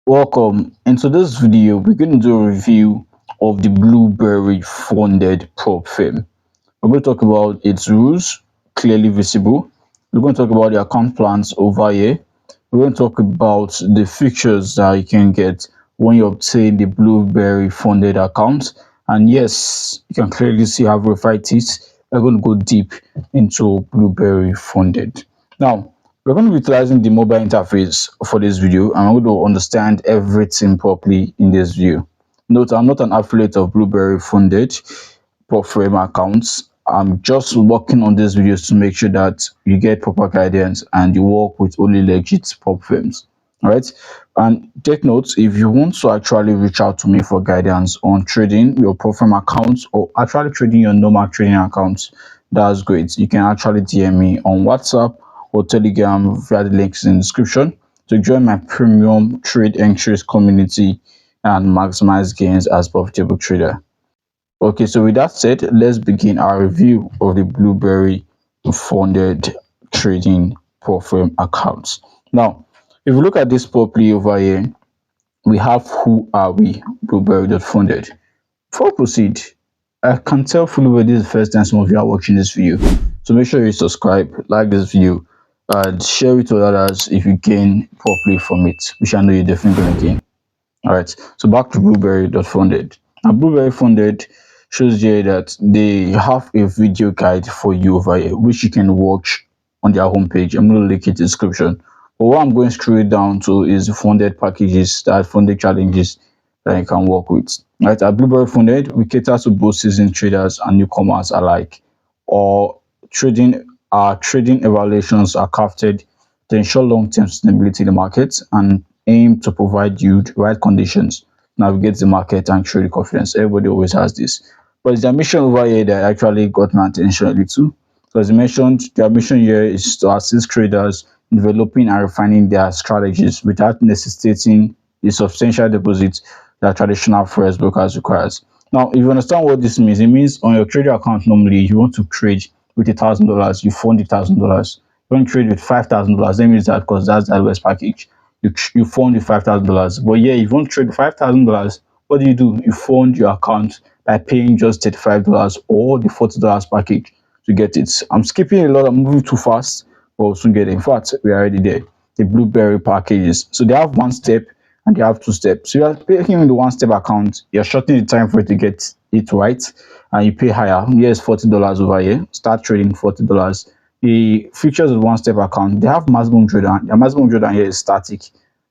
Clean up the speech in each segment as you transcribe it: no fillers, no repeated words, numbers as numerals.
Welcome. Into this video, we're going to do a review of the Blueberry funded prop firm. We're going to talk about its rules, clearly visible. We're going to talk about the account plans over here. We're going to talk about the features that you can get when you obtain the Blueberry funded account. And yes, you can clearly see how verified it is. We're going to go deep into Blueberry funded. Now, we're going to be utilizing the mobile interface for this video, and I'm going to understand everything properly in this view. Note, I'm not an affiliate of Blueberry funded prop frame accounts. I'm just working on these videos to make sure that you get proper guidance and you work with only legit prop firms. All right. And take note, if you want to actually reach out to me for guidance on trading your prop firm accounts or actually trading your normal trading accounts, that's great. You can actually DM me on WhatsApp or Telegram via the links in the description to join my premium trade entries community and maximize gains as profitable trader. Okay, so with that said, let's begin our review of the Blueberry funded trading profile accounts. Now, if you look at this properly over here, we have who are we, Blueberry.funded. Before I proceed, I can tell fully well this is the first time some of you are watching this video. So make sure you subscribe, like this video, and share it to others if you gain properly from it, which I know you're definitely going to gain. All right, so back to Blueberry.funded. Now, Blueberry funded shows here that they have a video guide for you over here, which you can watch on their homepage. I'm going to link it in the description. But what I'm going straight down to is the funded packages, that funded challenges that you can work with. Right, at Blueberry funded, we cater to both seasoned traders and newcomers alike. Or trading evaluations are crafted to ensure long-term sustainability in the market and aim to provide you the right conditions, navigate the market and trade confidence. Everybody always has this. But it's their mission over here that actually got my attention a little. So as I mentioned, their mission here is to assist traders in developing and refining their strategies without necessitating the substantial deposits that traditional forex brokers requires. Now, if you understand what this means, it means on your trader account normally you want to trade with $1,000, you fund $1,000. You want to trade with $5,000, that means that because that's the lowest package you fund the $5,000. But yeah, if you want to trade $5,000, what do? You fund your account by paying just $35 or the $40 package to get it. I'm skipping a lot, I'm moving too fast, but we'll soon get it. In fact, we're already there. The Blueberry packages. So they have one step and they have two steps. So you're paying in the one step account, you're shortening the time for it to get it right, and you pay higher. Here's $40 over here. Start trading $40. The features of one step account, they have maximum drawdown. Your maximum drawdown here is static,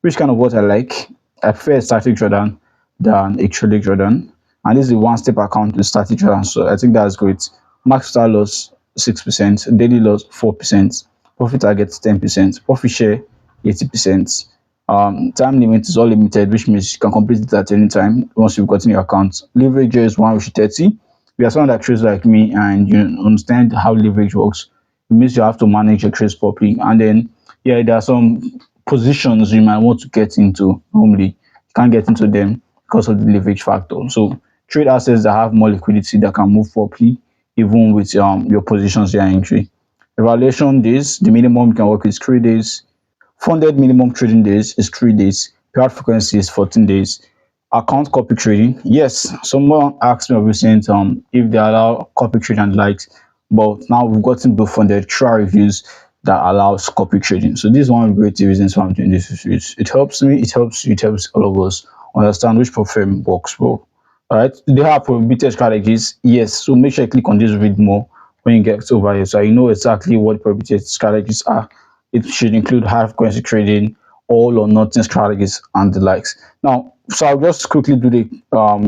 which kind of what I like. I prefer a static drawdown than a trading drawdown. And this is a one step account with static drawdown. So I think that's great. Max start loss 6%, daily loss 4%, profit target 10%, profit share 80%. Time limit is all limited, which means you can complete it at any time once you've gotten your account. Leverage is 1:30. If you're someone that trades like me and you understand how leverage works, it means you have to manage your trades properly. And then, yeah, there are some positions you might want to get into. Normally, you can't get into them because of the leverage factor. So, trade assets that have more liquidity that can move properly, even with your positions you are entry. Evaluation days, the minimum you can work is 3 days. Funded minimum trading days is 3 days. Payout frequency is 14 days. Account copy trading. Yes, someone asked me of recent if they allow copy trading and likes, but now we've gotten both funded trial reviews that allows copy trading. So this is one of the great reasons why I'm doing this reviews. It helps me, it helps you, it helps all of us understand which profile works well. All right. They have prohibited strategies. Yes. So make sure you click on this read more when you get over here. So you know exactly what prohibited strategies are. It should include high frequency trading, all or nothing strategies, and the likes. Now, so I'll just quickly do the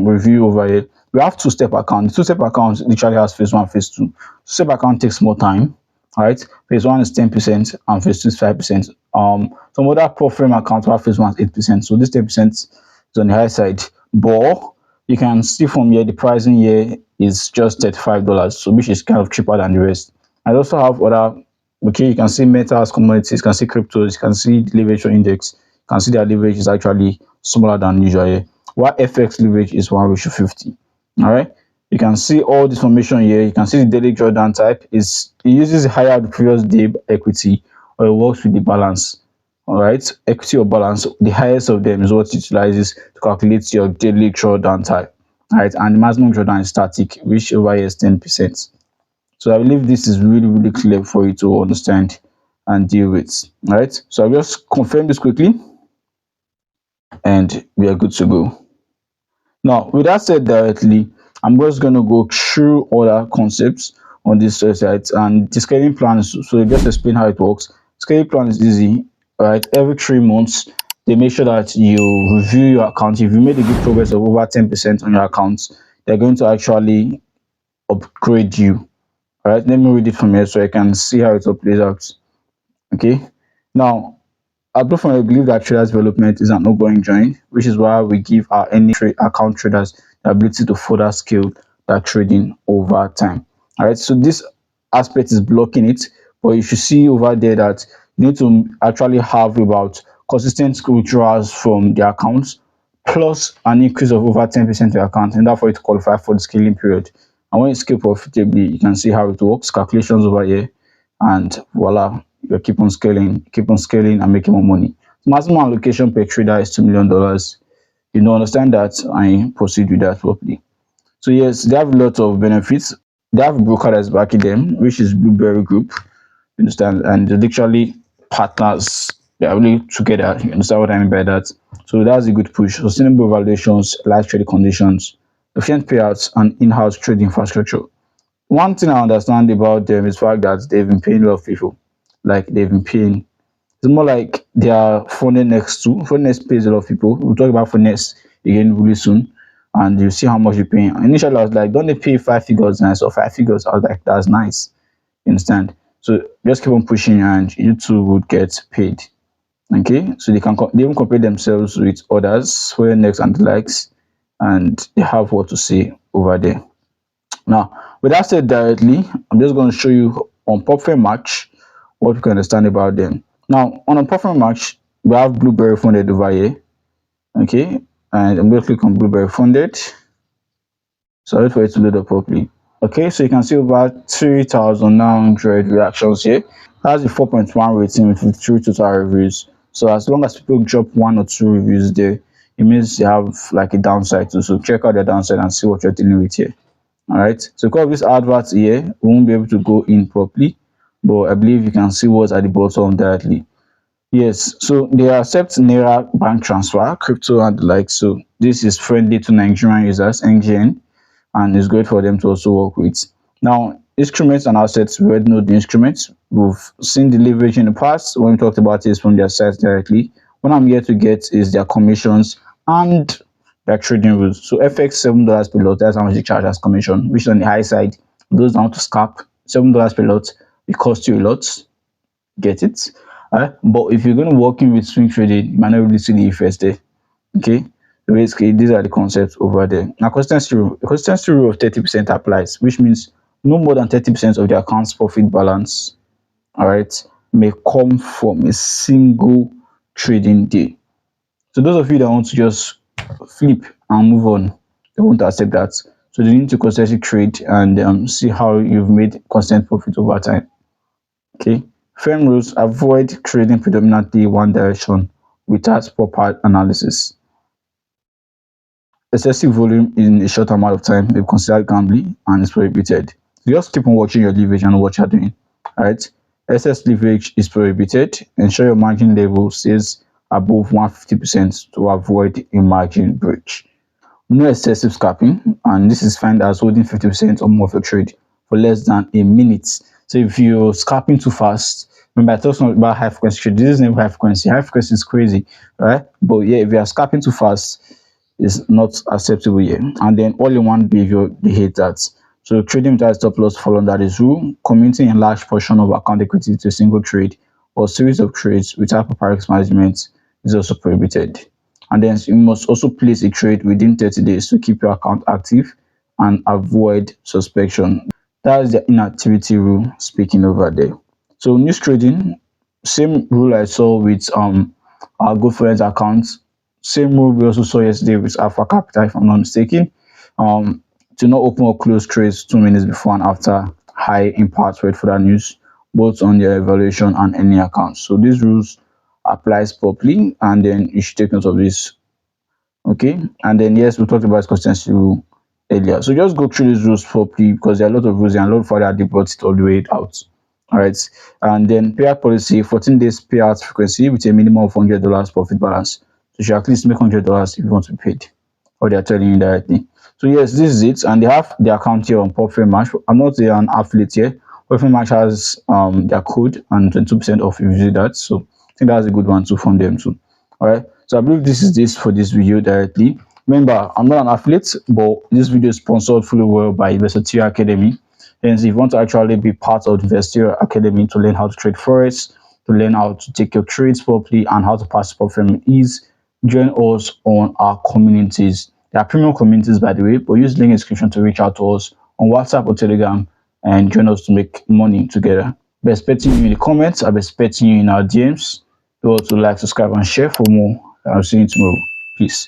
review over here. We have two-step account. Two-step account literally has phase one, phase two. Two-step account takes more time. All right. Phase one is 10% and phase two is 5%. Some other profile account have phase one is 8%. So this 10% is on the high side. But you can see from here the pricing here is just $35, so which is kind of cheaper than the rest. I also have other, okay, you can see metals, commodities, you can see cryptos, you can see the leverage index, you can see that leverage is actually smaller than usual here. While FX leverage is 1:50. All right. You can see all this information here. You can see the daily drawdown type is it uses higher the previous day equity, or it works with the balance. All right, equity or balance, the highest of them is what utilizes to calculate your daily drawdown time. All right, and the maximum drawdown is static, which over here is 10%. So I believe this is really, really clear for you to understand and deal with. All right, so I'll just confirm this quickly and we are good to go. Now, with that said directly, I'm just going to go through other concepts on this website and the scaling plan. So just explain how it works. Scaling plan is easy, right? Every 3 months, they make sure that you review your account. If you made a good progress of over 10% on your account, they're going to actually upgrade you. All right, let me read it from here so I can see how it all plays out. Okay, now apart from I believe that traders development is an ongoing journey, which is why we give our any account traders the ability to further scale their trading over time. All right, so this aspect is blocking it, but you should see over there that you need to actually have about consistent withdrawals from the accounts plus an increase of over 10% of your account, and therefore it qualify for the scaling period. And when you scale profitably, you can see how it works. Calculations over here, and voila, you keep on scaling and making more money. Maximum allocation per trader is $2 million. You know, understand that and proceed with that properly. So yes, they have a lot of benefits. They have a broker that's backing them, which is Blueberry Group. You understand? And they're literally partners. They are really together. You understand what I mean by that? So that's a good push. Sustainable valuations, live trading conditions, efficient payouts, and in-house trading infrastructure. One thing I understand about them is the fact that they've been paying a lot of people. Like they've been paying. It's more like they are funded next to. Funded pays a lot of people. We'll talk about funded again really soon. And you see how much you're paying. Initially, I was like, don't they pay 5 figures? And I saw 5 figures. I was like, that's nice. You understand? So just keep on pushing and you too would get paid. Okay. So they even compare themselves with others, for next and the likes, and they have what to say over there. Now, with that said directly, I'm just going to show you on Profit Match what you can understand about them. Now, on a Profit Match, we have Blueberry funded over here. Okay, and I'm going to click on Blueberry funded. So wait for it to load up properly. Okay, so you can see over 3,900 reactions here. That's the 4.1 rating with 53 total reviews. So as long as people drop 1 or 2 reviews there, it means they have like a downside too. So check out their downside and see what you're dealing with here. All right, so because of this advert here, we won't be able to go in properly, but I believe you can see what's at the bottom directly. Yes, so they accept naira bank transfer, crypto and the like. So this is friendly to Nigerian users, NGN, and it's great for them to also work with. Now, instruments and assets, we already know the instruments. We've seen the leverage in the past when we talked about this from their sites directly. What I'm here to get is their commissions and their trading rules. So FX $7 per lot, that's how much they charge as commission, which is on the high side. Those down to scalp, $7 per lot, it costs you a lot. Get it? But if you're going to work in with swing trading, you might not really see the effects there. Okay. So basically, these are the concepts over there. Now, consistency rule of 30% applies, which means no more than 30% of the account's profit balance, all right, may come from a single trading day. So those of you that want to just flip and move on, they won't accept that. So they need to consistently trade and see how you've made constant profit over time. Okay. Firm rules: avoid trading predominantly one direction without proper analysis. Excessive volume in a short amount of time may be considered gambling and is prohibited. So just keep on watching your leverage and what you're doing. Alright. Excess leverage is prohibited. Ensure your margin level stays above 150% to avoid a margin breach. No excessive scalping, and this is defined as holding 50% or more of your trade for less than a minute. So if you're scalping too fast, remember I talked about high frequency trade. This is never high frequency. High frequency is crazy, right? But yeah, if you are scalping too fast, it's not acceptable here. And then all in one behavior, they hate that. So trading without stop loss fall under this rule. Committing a large portion of account equity to a single trade or series of trades without proper risk management is also prohibited. And then you must also place a trade within 30 days to keep your account active and avoid suspension. That is the inactivity rule speaking over there. So news trading, same rule I saw with our good friends account. Same rule we also saw yesterday with Alpha Capital, if I'm not mistaken. Um, to not open or close trades 2 minutes before and after high impact wait for that news, both on their evaluation and any account. So these rules applies properly, and then you should take note of this. Okay, and then yes, we talked about consistency rule earlier. So just go through these rules properly because there are a lot of rules and a lot of further debates it all the way out. All right, and then payout policy: 14 days payout frequency with a minimum of $100 profit balance. So you should at least make $100 if you want to be paid, or they are telling you directly. So yes, this is it, and they have their account here on Profit Match. I'm not an affiliate here. Profit Match has their code and 22% off if you visit that. So I think that's a good one too from them too. All right, so I believe this is this for this video directly. Remember, I'm not an affiliate, but this video is sponsored fully well by Theo Academy. Hence, if you want to actually be part of the Theo Academy to learn how to trade forex, to learn how to take your trades properly, and how to pass profit with ease, join us on our communities. There are premium communities, by the way, but use link in description to reach out to us on WhatsApp or Telegram and join us to make money together. Be expecting you in the comments. I'll be expecting you in our DMs. Do also like, subscribe, and share for more. I'll see you tomorrow. Peace.